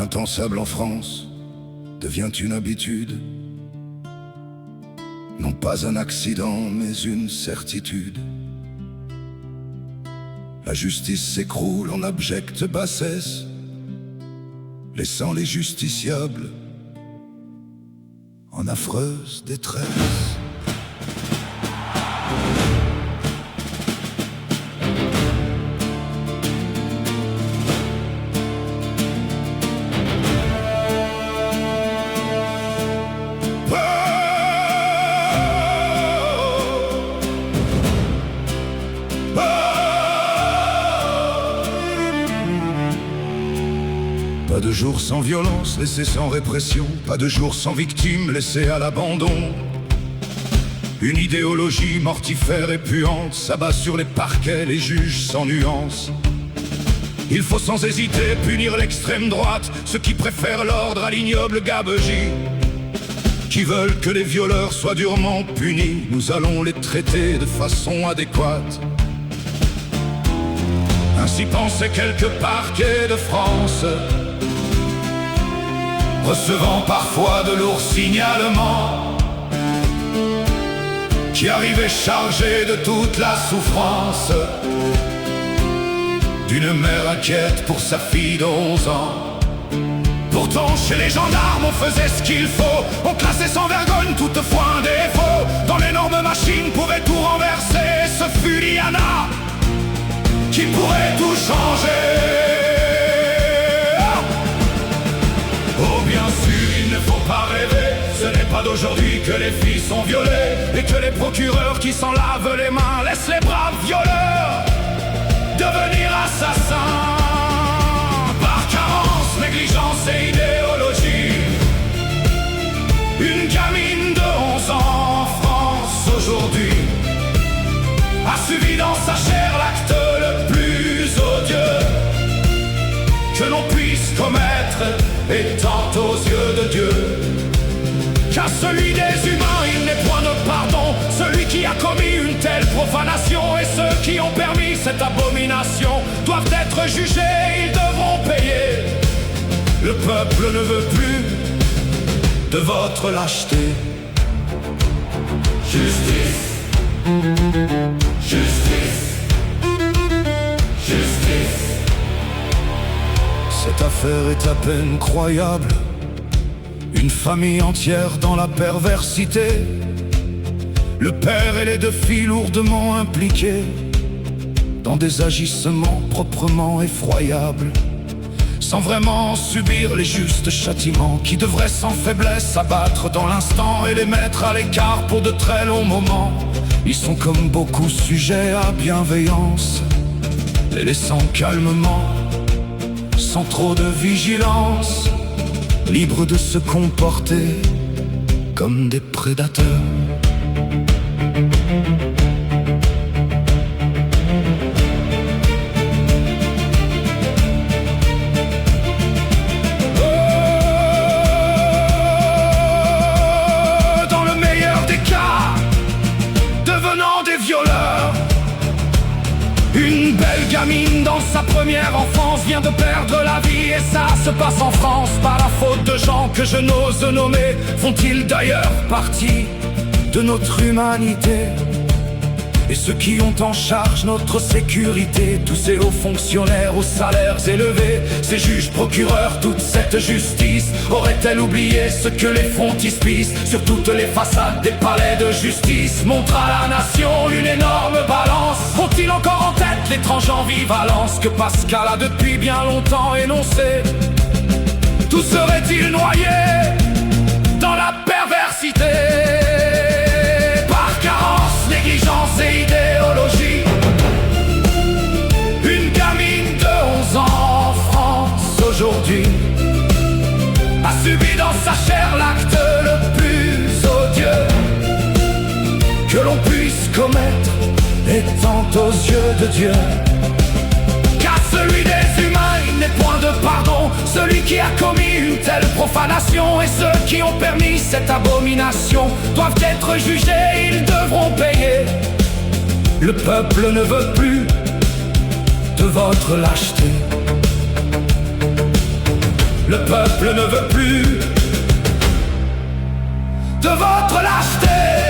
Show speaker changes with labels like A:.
A: impensable en France devient une habitude. Non pas un accident, mais une certitude. La justice s'écroule en abjecte bassesse, laissant les justiciables en affreuse détresse. Pas de jour sans violence, laissé sans répression. Pas de jour sans victime, laissé à l'abandon. Une idéologie mortifère et puante s'abat sur les parquets, les juges sans nuance. Il faut sans hésiter punir l'extrême droite, ceux qui préfèrent l'ordre à l'ignoble gabegie, qui veulent que les violeurs soient durement punis. Nous allons les traiter de façon adéquate. Ainsi pensaient quelques parquets de France, recevant parfois de lourds signalements, qui arrivaient chargés de toute la souffrance d'une mère inquiète pour sa fille de 11 ans. Pourtant chez les gendarmes on faisait ce qu'il faut, on classait sans vergogne toutefois un défaut. Dans l'énorme machine pouvait tout renverser, ce fut Diana qui pourrait tout changer. Oh bien sûr il ne faut pas rêver, ce n'est pas d'aujourd'hui que les filles sont violées, et que les procureurs qui s'en lavent les mains laissent les braves violeurs devenir assassins. Par carence, négligence et idéologie, une gamine de 11 ans en France aujourd'hui a subi dans sa chair l'acte le plus odieux que l'on puisse commettre, étant aux yeux de Dieu. Car celui des humains, il n'est point de pardon, celui qui a commis une telle profanation, et ceux qui ont permis cette abomination doivent être jugés, ils devront payer. Le peuple ne veut plus de votre lâcheté. Justice, justice, justice. Cette affaire est à peine croyable, une famille entière dans la perversité, le père et les deux filles lourdement impliqués dans des agissements proprement effroyables, sans vraiment subir les justes châtiments qui devraient sans faiblesse s'abattre dans l'instant et les mettre à l'écart pour de très longs moments. Ils sont comme beaucoup sujets à bienveillance, les laissant calmement, sans trop de vigilance, libres de se comporter comme des prédateurs. Dans le meilleur des cas, devenant des violeurs, une belle gamine dans sa première enfance vient de perdre la vie, et ça se passe en France par la faute de gens que je n'ose nommer. Font-ils d'ailleurs partie de notre humanité? Et ceux qui ont en charge notre sécurité, tous ces hauts fonctionnaires aux salaires élevés, ces juges, procureurs, toute cette justice, aurait-elle oublié ce que les frontispices sur toutes les façades des palais de justice montrent à la nation une énorme balance? Ont-ils encore en tête l'étrange ambivalence que Pascal a depuis bien longtemps énoncée? Tout serait-il noyé dans la perversité? Par carence, négligence et idéologie, une gamine de 11 ans en France aujourd'hui a subi dans sa chair l'acte le plus odieux que l'on puisse commettre, étant aux yeux de Dieu. Car celui des humains, il n'est point de pardon, celui qui a commis une telle profanation, et ceux qui ont permis cette abomination doivent être jugés, ils devront payer. Le peuple ne veut plus de votre lâcheté. le peuple ne veut plus de votre lâcheté.